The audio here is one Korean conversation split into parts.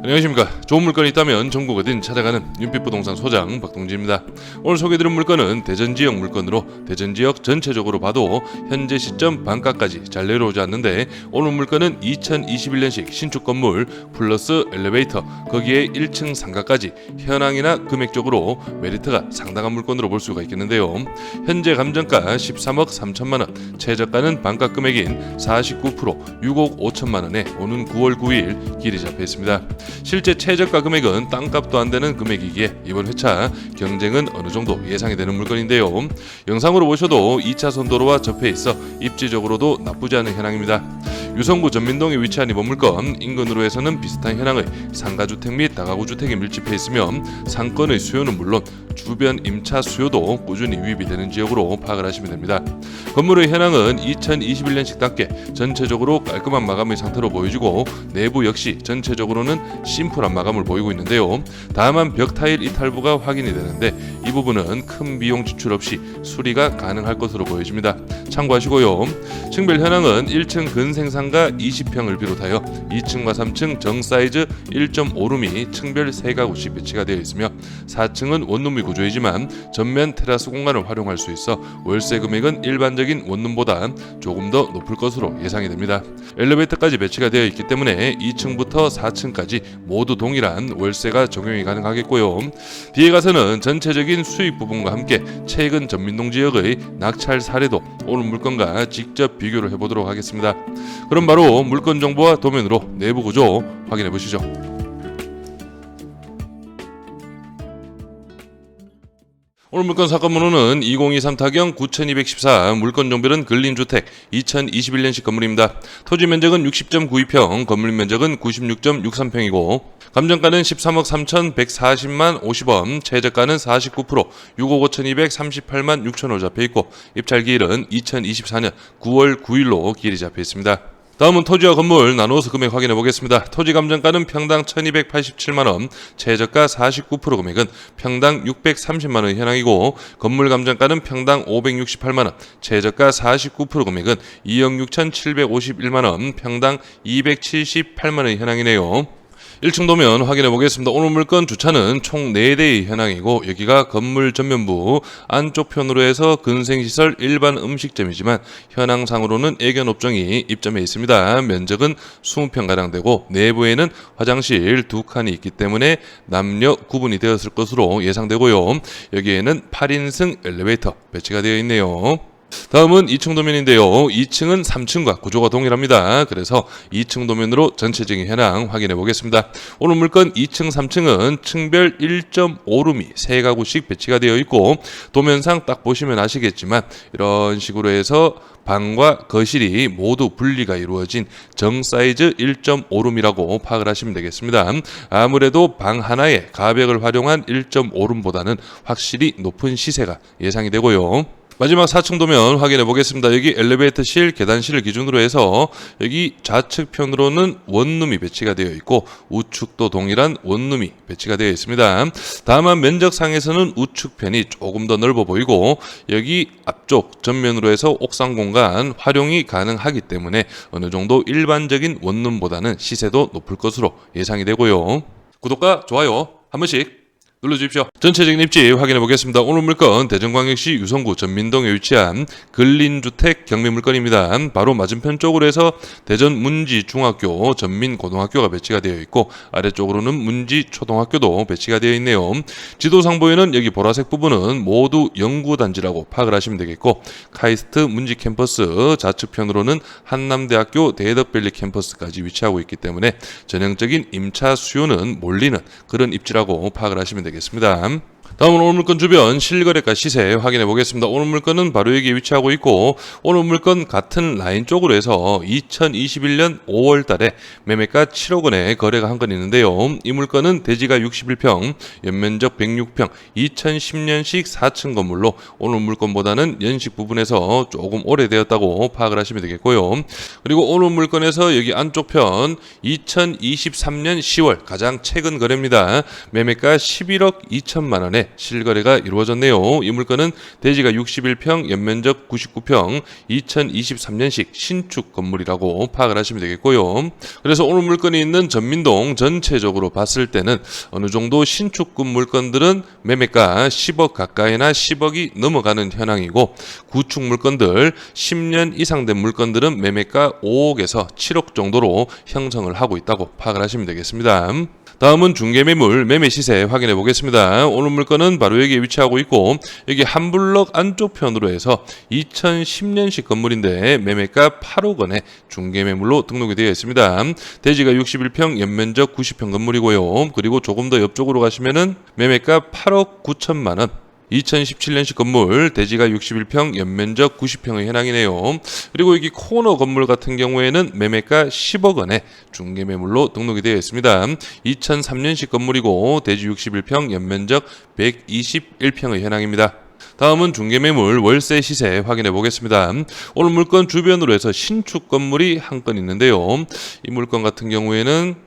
안녕하십니까. 좋은 물건이 있다면 전국 어딘 찾아가는 윤빛부동산 소장 박동진입니다. 오늘 소개해드릴 물건은 대전지역 물건으로 대전지역 전체적으로 봐도 현재 시점 반가까지 잘 내려오지 않는데, 오늘 물건은 2021년식 신축 건물 플러스 엘리베이터, 거기에 1층 상가까지 현황이나 금액적으로 메리트가 상당한 물건으로 볼 수가 있겠는데요. 현재 감정가 13억 3천만원, 최저가는 반가 금액인 49% 6억 5천만원에 오는 9월 9일 길이 잡혀 있습니다. 실제 최저가 금액은 땅값도 안 되는 금액이기에 이번 회차 경쟁은 어느 정도 예상이 되는 물건인데요. 영상으로 보셔도 2차선 도로와 접해 있어 입지적으로도 나쁘지 않은 현황입니다. 유성구 전민동에 위치한 이번 물건, 인근으로 해서는 비슷한 현황의 상가주택 및 다가구 주택이 밀집해 있으며 상권의 수요는 물론 주변 임차 수요도 꾸준히 유입이 되는 지역으로 파악을 하시면 됩니다. 건물의 현황은 2021년식답게 전체적으로 깔끔한 마감의 상태로 보여지고, 내부 역시 전체적으로는 심플한 마감을 보이고 있는데요. 다만 벽 타일 이탈부가 확인이 되는데 이 부분은 큰 비용 지출 없이 수리가 가능할 것으로 보여집니다. 참고하시고요. 층별 현황은 1층 근생상가 20평을 비롯하여 2층과 3층 정사이즈 1.5룸이 층별 3가구씩 배치가 되어 있으며, 4층은 원룸이 구조이지만 전면 테라스 공간을 활용할 수 있어 월세 금액은 일반적인 원룸보다 조금 더 높을 것으로 예상이 됩니다. 엘리베이터까지 배치가 되어 있기 때문에 2층부터 4층까지 모두 동일한 월세가 적용이 가능하겠고요. 뒤에 가서는 전체적인 수익 부분과 함께 최근 전민동 지역의 낙찰 사례도 오늘 물건과 직접 비교를 해보도록 하겠습니다. 그럼 바로 물건 정보와 도면으로 내부 구조 확인해 보시죠. 오늘 물건 사건번호는 2023 타경 9214, 물건 종별은 근린주택 2021년식 건물입니다. 토지 면적은 60.92평, 건물 면적은 96.63평이고 감정가는 13억 3,140만 50원, 최저가는 49% 6억 5,238만 6천원 잡혀있고, 입찰기일은 2024년 9월 9일로 기일이 잡혀있습니다. 다음은 토지와 건물 나누어서 금액 확인해 보겠습니다. 토지 감정가는 평당 1,287만원, 최저가 49% 금액은 평당 630만원 현황이고, 건물 감정가는 평당 568만원, 최저가 49% 금액은 2억 6,751만원, 평당 278만원 현황이네요. 1층 도면 확인해 보겠습니다. 오늘 물건 주차는 총 4대의 현황이고, 여기가 건물 전면부, 안쪽 편으로 해서 근생시설 일반 음식점이지만 현황상으로는 애견업종이 입점해 있습니다. 면적은 20평가량 되고 내부에는 화장실 2칸이 있기 때문에 남녀 구분이 되었을 것으로 예상되고요. 여기에는 8인승 엘리베이터 배치가 되어 있네요. 다음은 2층 도면인데요. 2층은 3층과 구조가 동일합니다. 그래서 2층 도면으로 전체적인 현황 확인해 보겠습니다. 오늘 물건 2층, 3층은 층별 1.5룸이 3가구씩 배치가 되어 있고, 도면상 딱 보시면 아시겠지만 이런 식으로 해서 방과 거실이 모두 분리가 이루어진 정사이즈 1.5룸이라고 파악을 하시면 되겠습니다. 아무래도 방 하나에 가벽을 활용한 1.5룸보다는 확실히 높은 시세가 예상이 되고요. 마지막 4층 도면 확인해 보겠습니다. 여기 엘리베이터실, 계단실을 기준으로 해서 여기 좌측편으로는 원룸이 배치가 되어 있고 우측도 동일한 원룸이 배치가 되어 있습니다. 다만 면적상에서는 우측편이 조금 더 넓어 보이고, 여기 앞쪽 전면으로 해서 옥상 공간 활용이 가능하기 때문에 어느 정도 일반적인 원룸보다는 시세도 높을 것으로 예상이 되고요. 구독과 좋아요 한 번씩 눌러주십시오. 전체적인 입지 확인해 보겠습니다. 오늘 물건 대전광역시 유성구 전민동에 위치한 근린주택 경매 물건입니다. 바로 맞은편 쪽으로 해서 대전 문지중학교, 전민고등학교가 배치가 되어 있고, 아래쪽으로는 문지초등학교도 배치가 되어 있네요. 지도상 보이는 여기 보라색 부분은 모두 연구단지라고 파악을 하시면 되겠고, 카이스트 문지 캠퍼스, 좌측편으로는 한남대학교 대덕밸리 캠퍼스까지 위치하고 있기 때문에 전형적인 임차 수요는 몰리는 그런 입지라고 파악을 하시면 되겠습니다. 다음은 오늘 물건 주변 실거래가 시세 확인해 보겠습니다. 오늘 물건은 바로 여기에 위치하고 있고, 오늘 물건 같은 라인 쪽으로 해서 2021년 5월 달에 매매가 7억 원에 거래가 한 건 있는데요. 이 물건은 대지가 61평, 연면적 106평, 2010년식 4층 건물로 오늘 물건보다는 연식 부분에서 조금 오래되었다고 파악을 하시면 되겠고요. 그리고 오늘 물건에서 여기 안쪽 편 2023년 10월 가장 최근 거래입니다. 매매가 11억 2천만 원에 원에 실거래가 이루어졌네요. 이 물건은 대지가 61평, 연면적 99평, 2023년식 신축 건물이라고 파악을 하시면 되겠고요. 그래서 오늘 물건이 있는 전민동 전체적으로 봤을 때는 어느 정도 신축급 물건들은 매매가 10억 가까이나 10억이 넘어가는 현황이고, 구축 물건들 10년 이상 된 물건들은 매매가 5억에서 7억 정도로 형성을 하고 있다고 파악을 하시면 되겠습니다. 다음은 중개매물 매매 시세 확인해 보겠습니다. 오늘 물건은 바로 여기에 위치하고 있고, 여기 한 블럭 안쪽 편으로 해서 2010년식 건물인데 매매가 8억 원에 중개매물로 등록이 되어 있습니다. 대지가 61평, 연면적 90평 건물이고요. 그리고 조금 더 옆쪽으로 가시면은 매매가 8억 9천만 원. 2017년식 건물, 대지가 61평, 연면적 90평의 현황이네요. 그리고 여기 코너 건물 같은 경우에는 매매가 10억 원에 중개매물로 등록이 되어 있습니다. 2003년식 건물이고 대지 61평, 연면적 121평의 현황입니다. 다음은 중개매물 월세 시세 확인해 보겠습니다. 오늘 물건 주변으로 해서 신축 건물이 한 건 있는데요. 이 물건 같은 경우에는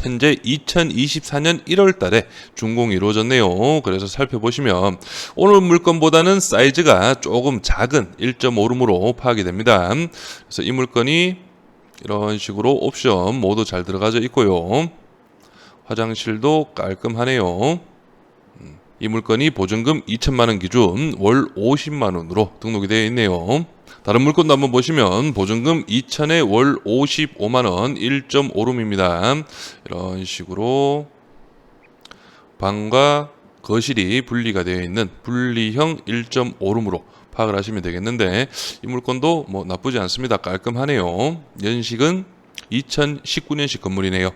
현재 2024년 1월 달에 준공이 이루어졌네요. 그래서 살펴보시면 오늘 물건보다는 사이즈가 조금 작은 1.5룸으로 파악이 됩니다. 그래서 이 물건이 이런 식으로 옵션 모두 잘 들어가져 있고요. 화장실도 깔끔하네요. 이 물건이 보증금 2천만 원 기준 월 50만 원으로 등록이 되어 있네요. 다른 물건도 한번 보시면 보증금 2천에 월 55만 원 1.5룸입니다. 이런 식으로 방과 거실이 분리가 되어 있는 분리형 1.5룸으로 파악을 하시면 되겠는데, 이 물건도 뭐 나쁘지 않습니다. 깔끔하네요. 연식은 2019년식 건물이네요.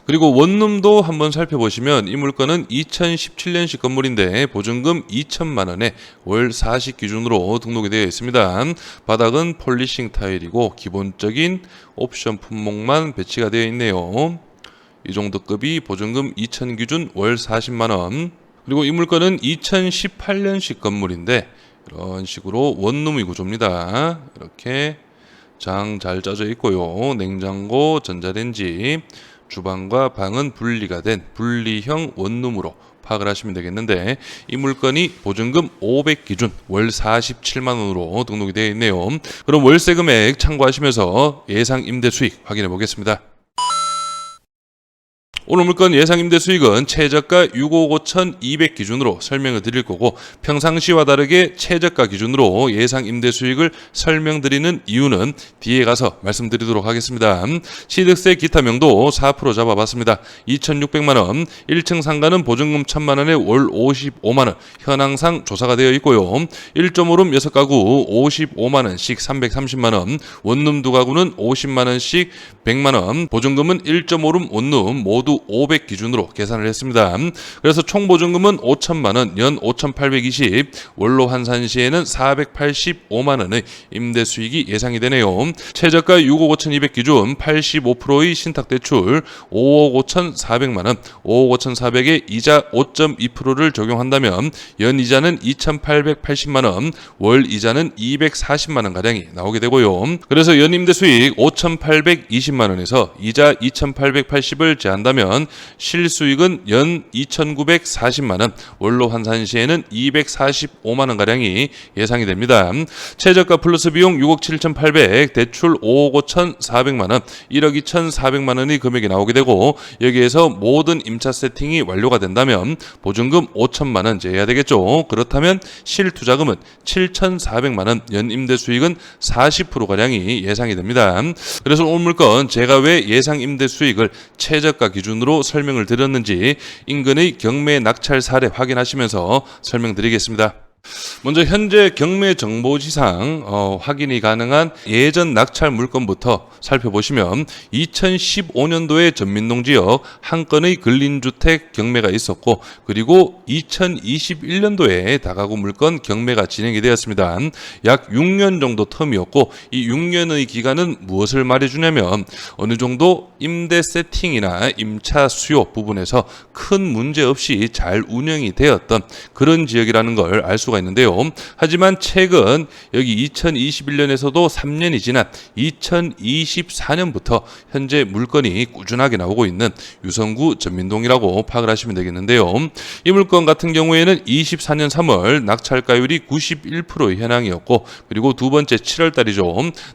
그리고 원룸도 한번 살펴보시면 이 물건은 2017년식 건물인데 보증금 2천만 원에 월 40 기준으로 등록이 되어 있습니다. 바닥은 폴리싱 타일이고 기본적인 옵션 품목만 배치가 되어 있네요. 이 정도 급이 보증금 2천 기준 월 40만 원. 그리고 이 물건은 2018년식 건물인데 이런 식으로 원룸의 구조입니다. 이렇게 장 잘 짜져 있고요. 냉장고, 전자레인지, 주방과 방은 분리가 된 분리형 원룸으로 파악을 하시면 되겠는데, 이 물건이 보증금 500 기준 월 47만 원으로 등록이 되어 있네요. 그럼 월세 금액 참고하시면서 예상 임대 수익 확인해 보겠습니다. 오늘 물건 예상 임대 수익은 최저가 6억 5천2백 기준으로 설명을 드릴 거고, 평상시와 다르게 최저가 기준으로 예상 임대 수익을 설명드리는 이유는 뒤에 가서 말씀드리도록 하겠습니다. 취득세 기타 명도 4% 잡아봤습니다. 2,600만 원, 1층 상가는 보증금 1,000만 원에 월 55만 원, 현황상 조사가 되어 있고요. 1.5룸 6가구 55만 원씩 330만 원, 원룸 2가구는 50만 원씩 100만 원, 보증금은 1.5룸 원룸 모두 500 기준으로 계산을 했습니다. 그래서 총 보증금은 5천만 원, 연 5,820, 월로 환산 시에는 485만 원의 임대 수익이 예상이 되네요. 최저가 6억 5,200 기준 85%의 신탁 대출 5억 5,400만 원, 5억 5,400에 이자 5.2%를 적용한다면 연 이자는 2,880만 원, 월 이자는 240만 원 가량이 나오게 되고요. 그래서 연 임대 수익 5,820만 원에서 이자 2,880을 제한다면 실수익은 연 2,940만 원, 월로 환산 시에는 245만 원 가량이 예상이 됩니다. 최저가 플러스 비용 6억 7,800, 대출 5억 5,400만 원, 1억 2,400만 원의 금액이 나오게 되고, 여기에서 모든 임차 세팅이 완료가 된다면 보증금 5천만 원 제해야 되겠죠. 그렇다면 실투자금은 7,400만 원, 연 임대 수익은 40% 가량이 예상이 됩니다. 그래서 오늘 물건 제가 왜 예상 임대 수익을 최저가 기준으로 설명을 드렸는지 인근의 경매 낙찰 사례 확인하시면서 설명드리겠습니다. 먼저 현재 경매 정보지상 확인이 가능한 예전 낙찰 물건부터 살펴보시면 2015년도에 전민동 지역 한 건의 근린주택 경매가 있었고, 그리고 2021년도에 다가구 물건 경매가 진행이 되었습니다. 약 6년 정도 텀이었고, 이 6년의 기간은 무엇을 말해주냐면 어느 정도 임대 세팅이나 임차 수요 부분에서 큰 문제 없이 잘 운영이 되었던 그런 지역이라는 걸 알 수가 수가 있는데요. 하지만 최근 여기 2021년에서도 3년이 지난 2024년부터 현재 물건이 꾸준하게 나오고 있는 유성구 전민동이라고 파악을 하시면 되겠는데요. 이 물건 같은 경우에는 24년 3월 낙찰가율이 91%의 현황이었고, 그리고 두 번째 7월 달이죠.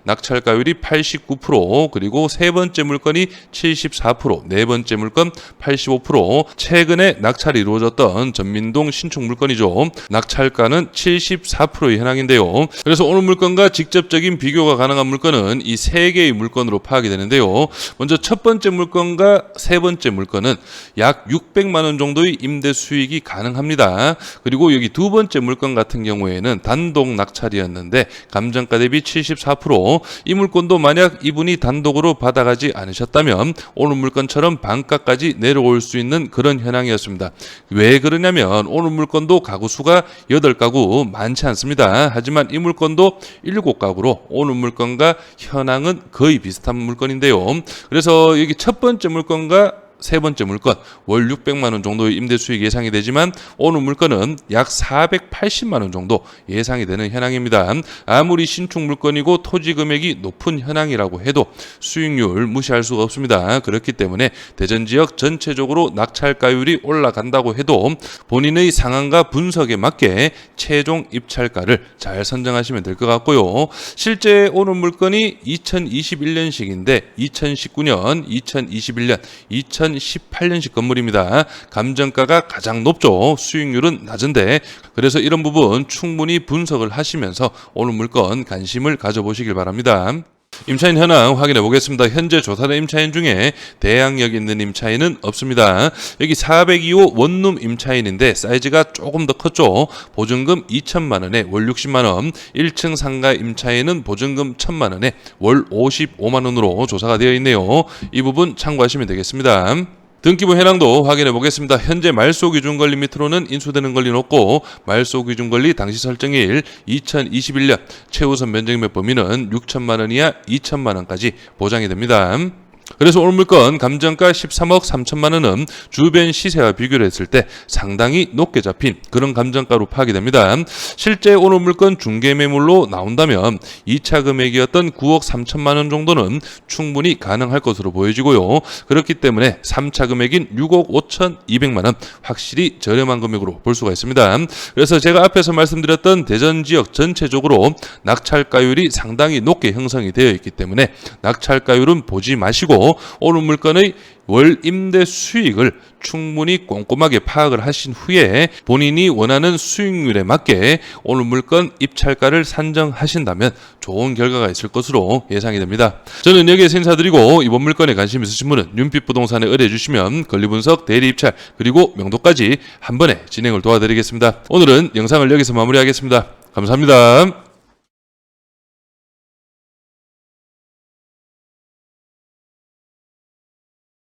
낙찰가율이 89%, 그리고 세 번째 물건이 74%, 네 번째 물건 85%, 최근에 낙찰이 이루어졌던 전민동 신축 물건이죠. 낙찰가는 74%의 현황인데요. 그래서 오늘 물건과 직접적인 비교가 가능한 물건은 이 세 개의 물건으로 파악이 되는데요. 먼저 첫 번째 물건과 세 번째 물건은 약 600만 원 정도의 임대 수익이 가능합니다. 그리고 여기 두 번째 물건 같은 경우에는 단독 낙찰이었는데 감정가 대비 74%, 이 물건도 만약 이분이 단독으로 받아가지 않으셨다면 오늘 물건처럼 반가까지 내려올 수 있는 그런 현황이었습니다. 왜 그러냐면 오늘 물건도 가구 수가 8가구 많지 않습니다. 하지만 이 물건도 7가구로 오늘 물건과 현황은 거의 비슷한 물건인데요. 그래서 여기 첫 번째 물건과 세 번째 물건 월 600만 원 정도의 임대 수익 예상이 되지만 오늘 물건은 약 480만 원 정도 예상이 되는 현황입니다. 아무리 신축 물건이고 토지 금액이 높은 현황이라고 해도 수익률 무시할 수가 없습니다. 그렇기 때문에 대전 지역 전체적으로 낙찰가율이 올라간다고 해도 본인의 상황과 분석에 맞게 최종 입찰가를 잘 선정하시면 될 것 같고요. 실제 오늘 물건이 2021년식인데 2019년, 2021년, 2018년식 건물입니다. 감정가가 가장 높죠. 수익률은 낮은데, 그래서 이런 부분 충분히 분석을 하시면서 오늘 물건 관심을 가져보시길 바랍니다. 임차인 현황 확인해 보겠습니다. 현재 조사된 임차인 중에 대항력 있는 임차인은 없습니다. 여기 402호 원룸 임차인인데 사이즈가 조금 더 컸죠. 보증금 2천만 원에 월 60만 원, 1층 상가 임차인은 보증금 1,000만 원에 월 55만 원으로 조사가 되어 있네요. 이 부분 참고하시면 되겠습니다. 등기부 현황도 확인해 보겠습니다. 현재 말소 기준 권리 밑으로는 인수되는 권리 높고, 말소 기준 권리 당시 설정일 2021년 최우선 면적임의 범위는 6천만 원 이하 2천만 원까지 보장이 됩니다. 그래서 오늘 물건 감정가 13억 3천만 원은 주변 시세와 비교를 했을 때 상당히 높게 잡힌 그런 감정가로 파악이 됩니다. 실제 오늘 물건 중개 매물로 나온다면 2차 금액이었던 9억 3천만 원 정도는 충분히 가능할 것으로 보여지고요. 그렇기 때문에 3차 금액인 6억 5천2백만 원 확실히 저렴한 금액으로 볼 수가 있습니다. 그래서 제가 앞에서 말씀드렸던 대전 지역 전체적으로 낙찰가율이 상당히 높게 형성이 되어 있기 때문에 낙찰가율은 보지 마시고 오늘 물건의 월 임대 수익을 충분히 꼼꼼하게 파악을 하신 후에 본인이 원하는 수익률에 맞게 오늘 물건 입찰가를 산정하신다면 좋은 결과가 있을 것으로 예상이 됩니다. 저는 여기에서 인사드리고 이번 물건에 관심 있으신 분은 윤빛부동산에 의뢰해주시면 권리분석, 대리입찰, 그리고 명도까지 한 번에 진행을 도와드리겠습니다. 오늘은 영상을 여기서 마무리하겠습니다. 감사합니다.